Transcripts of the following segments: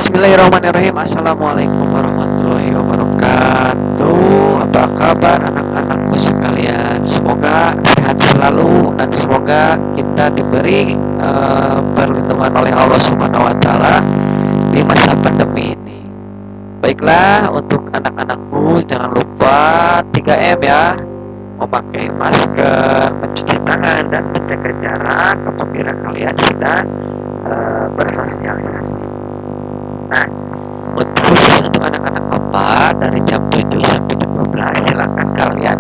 Bismillahirrahmanirrahim. Assalamualaikum warahmatullahi wabarakatuh. Apa kabar anak-anakku sekalian? Semoga sehat selalu dan semoga kita diberi perlindungan oleh Allah Subhanahu wa taala di masa pandemi ini. Baiklah, untuk anak-anakku jangan lupa 3M ya. Memakai masker, mencuci tangan dan menjaga jarak apabila kalian sedang bersosialisasi. Nah, untuk khusus untuk anak-anak Bapak dari jam 7 sampai jam 12 silakan kalian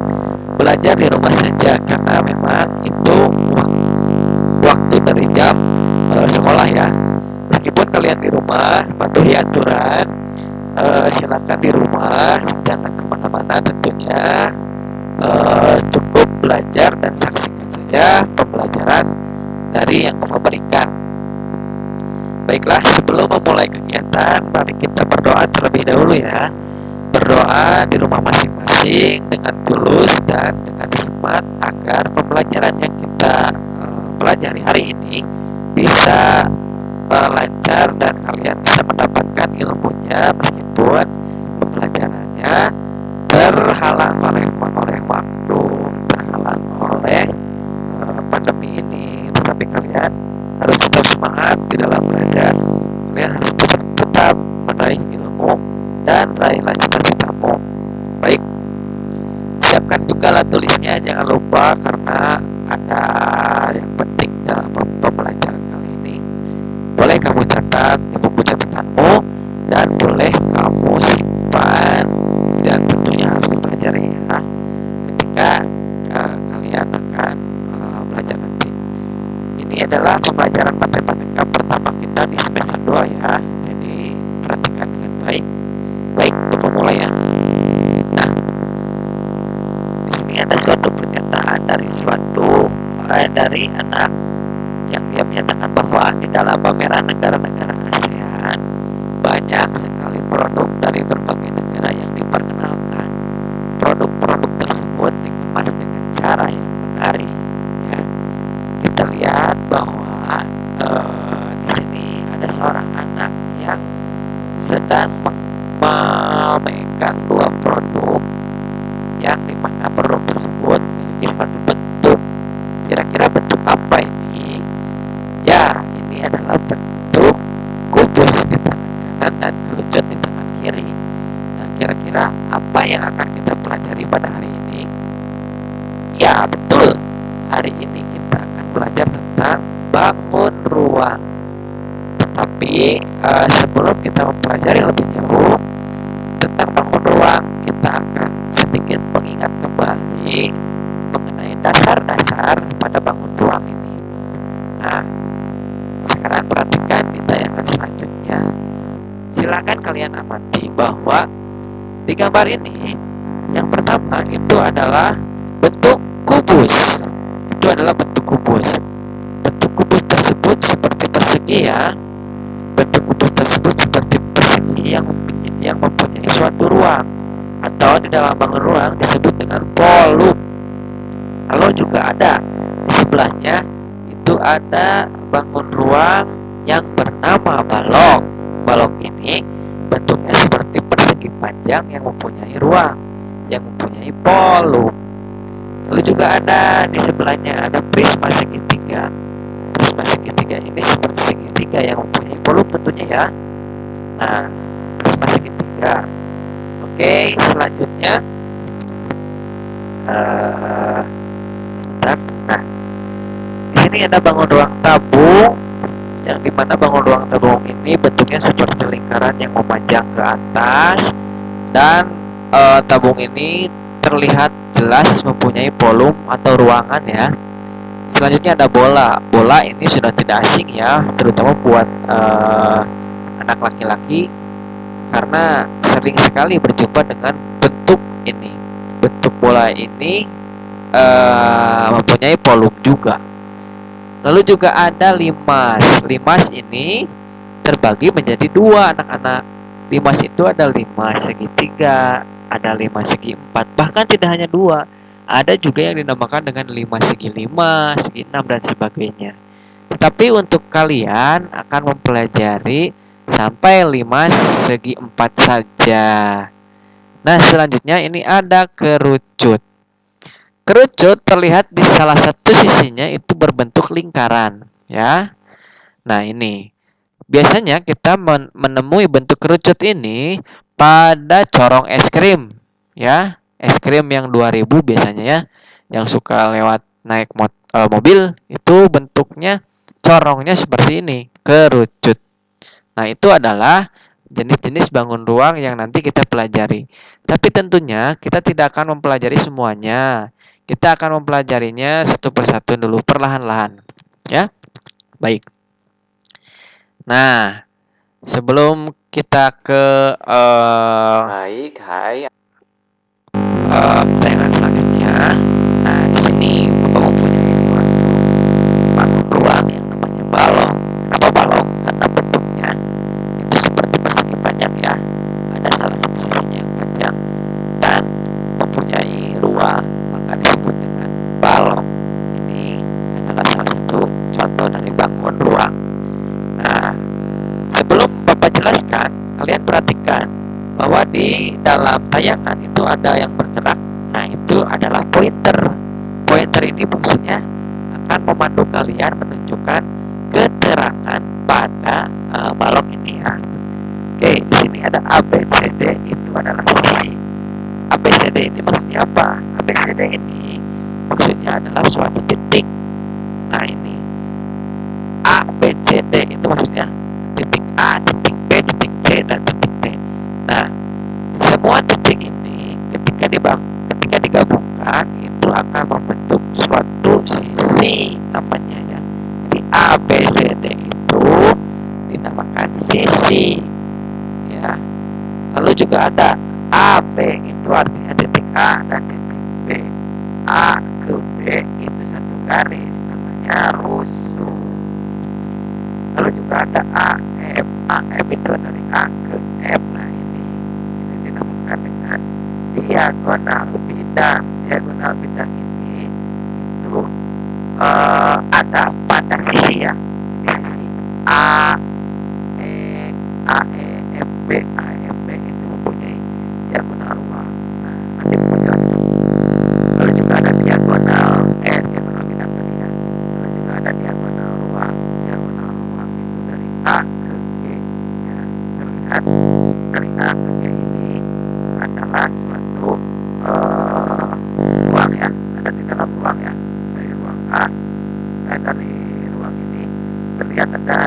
belajar di rumah saja karena memang itu waktu dari jam sekolah ya. Meskipun kalian di rumah patuhi aturan, silakan di rumah jangan kemana-mana tentunya. Cukup belajar dan saksikan saja pembelajaran dari yang memberikan. Baiklah, sebelum memulai kegiatan, mari kita berdoa terlebih dahulu ya. Berdoa di rumah masing-masing dengan tulus dan dengan hikmat agar pembelajaran yang kita pelajari hari ini bisa lancar dan kalian bisa mendapatkan ilmunya meskipun pembelajarannya terhalang oleh waktu, terhalang oleh pandemi ini, tetapi kalian harus tetap semangat di dalam belajar. Kalian harus tetap meraih ilmu dan raihlah cita-citamu. Baik, siapkan juga lah tulisnya, jangan lupa karena ada yang penting dalam pembelajaran kali ini. Boleh kamu catat di buku catatanmu dan boleh kamu simpan dan tentunya harus dipelajari ya ketika kalian akan belajar nanti. Ini adalah pembelajaran matematika pertama kita di semester 2 ya. Jadi perhatikan dengan baik. Baik, untuk memulai ya. Nah, di sini ada suatu pernyataan dari anak yang dia menyatakan bahwa di dalam pameran negara-negara ASEAN banyak sekali produk dari berbagai negara yang diperkenalkan. Produk-produk tersebut dikemas dengan cara yang menarik. Ya. Kita lihat bahwa di sini ada seorang anak yang sedang memegang dua produk yang dimana produk tersebut memiliki suatu bentuk. Kira-kira bentuk apa ini? Ya, ini adalah bentuk kubus di tangan kanan dan kerucut di tangan kiri. Nah, kira-kira apa yang akan kita pelajari pada hari ini? Ya, betul. Hari ini kita akan belajar tentang bangun ruang. Tetapi sebelum kita mempelajari lebih jauh tentang bangun ruang, kita akan sedikit mengingat kembali mengenai dasar-dasar pada bangun ruang ini. Nah, sekarang perhatikan di tayangan selanjutnya. Silakan kalian amati bahwa di gambar ini yang pertama itu adalah bentuk kubus. Itu adalah bentuk kubus. Bentuk kubus tersebut seperti persegi ya. Bentuk kubus tersebut seperti persegi yang mempunyai suatu ruang, atau di dalam bangun ruang disebut dengan volum. Lalu juga ada di sebelahnya itu ada bangun ruang yang bernama balok. Balok ini bentuknya seperti persegi panjang yang mempunyai ruang, yang mempunyai volum. Lalu juga ada di sebelahnya ada prisma segitiga. Prisma segitiga ini seperti segitiga yang mempunyai volum tentunya ya. Nah, prisma segitiga. Oke, selanjutnya nah, di sini ada bangun ruang tabung, yang dimana bangun ruang tabung ini bentuknya seperti lingkaran yang memanjang ke atas, dan tabung ini terlihat jelas mempunyai volume atau ruangan ya. Selanjutnya ada bola. Bola ini sudah tidak asing ya, terutama buat anak laki-laki karena sering sekali berjumpa dengan bentuk ini. Bentuk bola ini mempunyai volume juga. Lalu juga ada limas. Limas ini terbagi menjadi dua anak-anak. Limas itu ada limas segitiga, ada limas segi empat, bahkan tidak hanya dua. Ada juga yang dinamakan dengan limas segi lima, segi enam dan sebagainya. Tetapi untuk kalian akan mempelajari sampai 5 segi 4 saja. Nah, selanjutnya ini ada kerucut. Kerucut terlihat di salah satu sisinya itu berbentuk lingkaran, ya. Nah, ini. Biasanya kita menemui bentuk kerucut ini pada corong es krim, ya. Es krim yang 2000 biasanya ya, yang suka lewat naik mobil itu bentuknya corongnya seperti ini, kerucut. Nah, itu adalah jenis-jenis bangun ruang yang nanti kita pelajari. Tapi tentunya kita tidak akan mempelajari semuanya. Kita akan mempelajarinya satu persatu dulu perlahan-lahan, ya. Baik. Nah, sebelum kita ke pertanyaan selanjutnya. Nah, di sini Bapak mempunyai suatu bangun ruang yang namanya balong. Kenapa balong? Karena bentuknya itu seperti persegi panjang ya. Ada salah satu sisinya yang panjang dan mempunyai ruang, maka disebut dengan balong. Ini adalah salah satu contoh dari bangun ruang. Nah, sebelum Bapak jelaskan, kalian perhatikan bahwa di dalam tayangan itu ada yang bergerak. Nah, itu adalah pointer. Pointer ini fungsinya akan memandu kalian menunjukkan keterangan pada balok ini ya. Oke, di sini ada ABCD, itu adalah sisi. ABCD ini maksudnya apa? ABCD ini maksudnya adalah suatu titik. Nah, ini ABCD itu maksudnya titik A, titik B, titik C, dan titik D. Nah, semua titik ini ketika digabungkan itu akan membentuk suatu sisi namanya ya. Jadi A, B, C, D itu dinamakan sisi ya. Lalu juga ada A, B itu artinya titik A dan titik B. A ke B itu satu garis namanya rusuk. Lalu juga ada AM. AM itu dari A ke M. Nah, ini dinamakan dengan diagonal bidang. Diagonal bidang ini itu ada pada sisi ya. Di sisi A, AEFB. AEFB itu mempunyai diagonal ruang. Nah, nanti mau jelaskan. Lalu juga ada diagonal diagonal bidang tadi ya. Lalu juga ada diagonal ruang. Diagonal ruang itu dari A ke G ya. Terlihat dari A ke G ini adalah suatu ruang ya. Ada di dalam ruang ya. Dari ruang A, dari ruang ini terlihat ada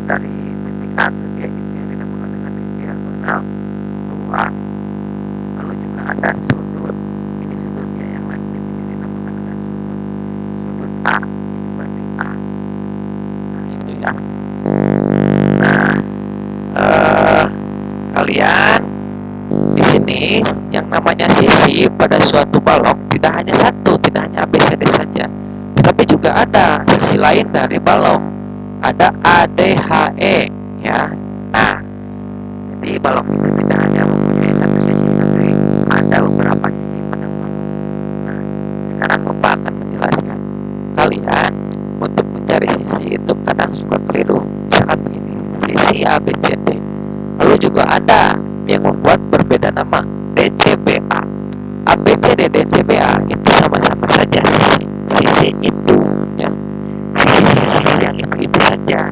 dari titik A ke G itu yang dinamakan dengan diagonal ruang. Lalu juga ada sudut. Ini sudutnya yang lancip ini dinamakan dengan sudut A. Ini berarti A. Nah, itu ya. Nah, kalian di sini yang namanya sisi pada suatu balok tidak hanya satu, tidak hanya ABCD saja, tetapi juga ada sisi lain dari balok. Ada ADHE ya. Nah, jadi balok itu tidak hanya mempunyai satu sisi, tapi ada beberapa sisi pada balok. Nah, sekarang Bapak akan menjelaskan. Kalian untuk mencari sisi itu kadang suka keliru. Misalkan begini, sisi ABCD. Lalu juga ada yang membuat berbeda nama, DCBA. ABCD DCBA itu sama-sama saja sisi itu ya. Sisi yang itu saja,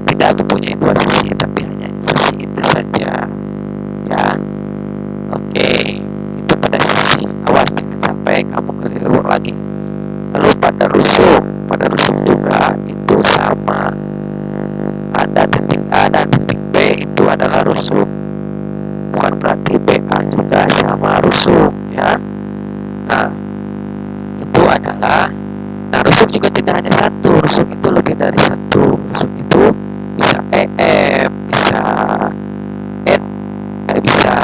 tidak mempunyai dua sisi tapi hanya sisi itu saja ya. Oke, itu pada sisi. Awas jangan sampai kamu keliru lagi. Lalu pada rusuk juga itu sama, ada titik A dan titik B itu adalah rusuk, bukan berarti BA juga sama rusuk ya. Nah, itu adalah, nah rusuk juga tidak hanya satu, rusuk itu lebih dari satu. Rusuk itu bisa EM, bisa bisa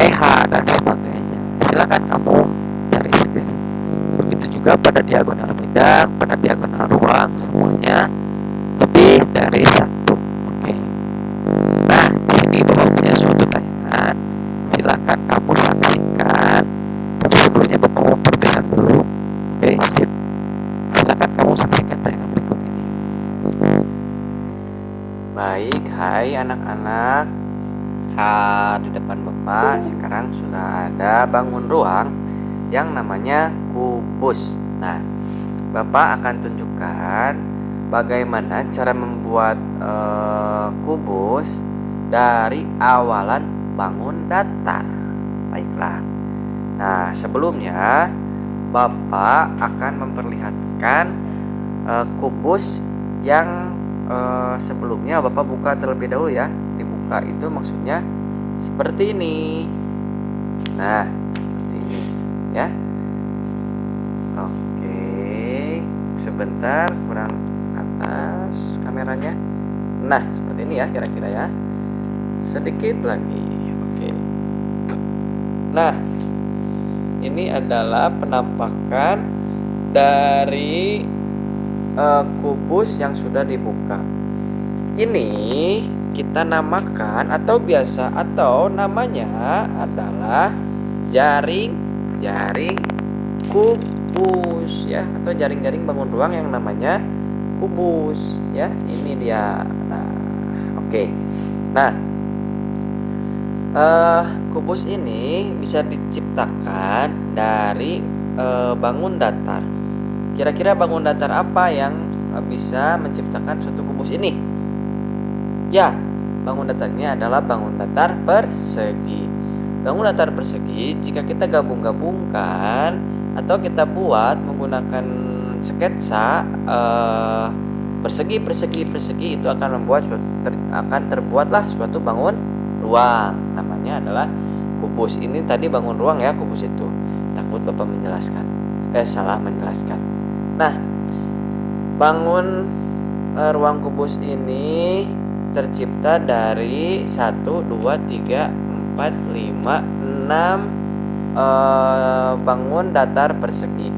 EH dan sebagainya. Silakan kamu cari sendiri. Begitu juga pada diagonal bidang, pada diagonal ruang, semuanya lebih dari satu. Oke. Baik, hai anak-anak. Di depan Bapak sekarang sudah ada bangun ruang yang namanya kubus. Nah, Bapak akan tunjukkan bagaimana cara membuat kubus dari awalan bangun datar. Baiklah. Nah, sebelumnya Bapak akan memperlihatkan kubus yang sebelumnya Bapak buka terlebih dahulu ya. Dibuka itu maksudnya seperti ini. Nah, seperti ini ya. Oke, sebentar kurang atas kameranya. Nah, seperti ini ya kira-kira ya. Sedikit lagi. Oke. Nah, ini adalah penampakan dari kubus yang sudah dibuka. Ini kita namakan atau namanya adalah jaring-jaring kubus ya, atau jaring-jaring bangun ruang yang namanya kubus ya. Ini dia. Nah, oke. Nah, kubus ini bisa diciptakan dari bangun datar. Kira-kira bangun datar apa yang bisa menciptakan suatu kubus ini? Ya, bangun datarnya adalah bangun datar persegi. Bangun datar persegi jika kita gabung-gabungkan atau kita buat menggunakan sketsa persegi itu akan terbuatlah suatu bangun ruang. Namanya adalah kubus. Ini tadi bangun ruang ya, kubus itu. Takut Bapak salah menjelaskan. Nah, bangun ruang kubus ini tercipta dari 1, 2, 3, 4, 5, 6 bangun datar persegi.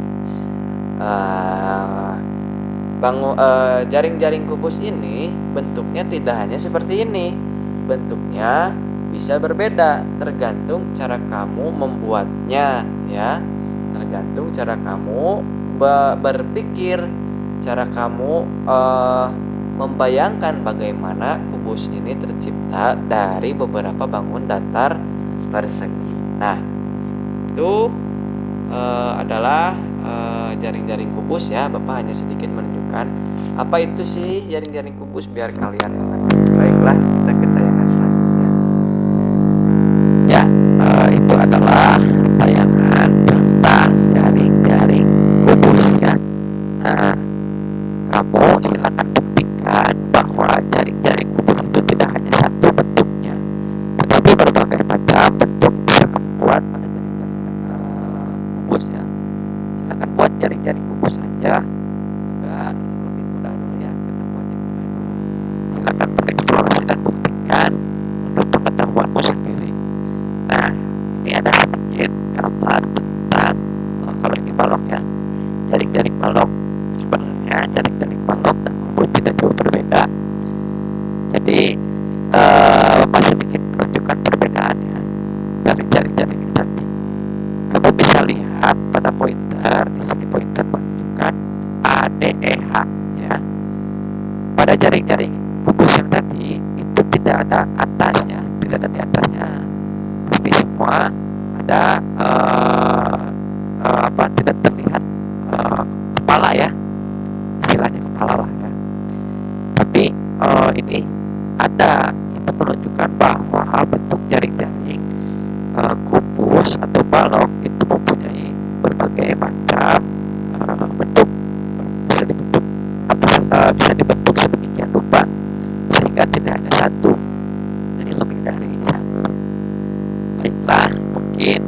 Jaring-jaring kubus ini bentuknya tidak hanya seperti ini. Bentuknya bisa berbeda tergantung cara kamu membuatnya ya. Tergantung cara kamu berpikir, cara kamu membayangkan bagaimana kubus ini tercipta dari beberapa bangun datar persegi. Nah, itu adalah jaring-jaring kubus ya. Bapak hanya sedikit menunjukkan apa itu sih jaring-jaring kubus biar kalian mengerti. Baiklah, kita ke tayangan selanjutnya. Ya, itu adalah tayangan tentang jaring-jaring kubus ya. Nah, kamu silakan buktikan bahwa jaring-jaring kubus itu tidak hanya satu bentuknya, tetapi berbagai macam bentuk bisa kamu buat pada jaring-jaring kubus ya. Silakan buat jaring-jaring kubus saja agar lebih mudah dulu ya, kita buatnya mudah dulu. Silakan bereksplorasi dan buktikan untuk pengetahuanmu sendiri. Nah, ini ada sedikit gambar tentang kalau ini balok ya, jaring-jaring balok. Sebenarnya jaring-jaring balok dan kubus tidak jauh berbeda. Jadi Bapak sedikit menunjukkan perbedaannya dari jaring-jaring yang tadi. Kamu bisa lihat pada pointer, di sini pointer menunjukkan ADEH ya. Pada jaring-jaring kubus yang tadi itu tidak ada atasnya, tidak ada di atasnya. Pasti semua ada tidak terlihat kepala ya, istilahnya kepala lah ya. Tapi ini ada yang menunjukkan bahwa bentuk jaring-jaring kubus atau balok itu mempunyai berbagai macam bentuk, bisa dibentuk sedemikian rupa sehingga tidak hanya satu, jadi lebih dari satu. Baiklah, mungkin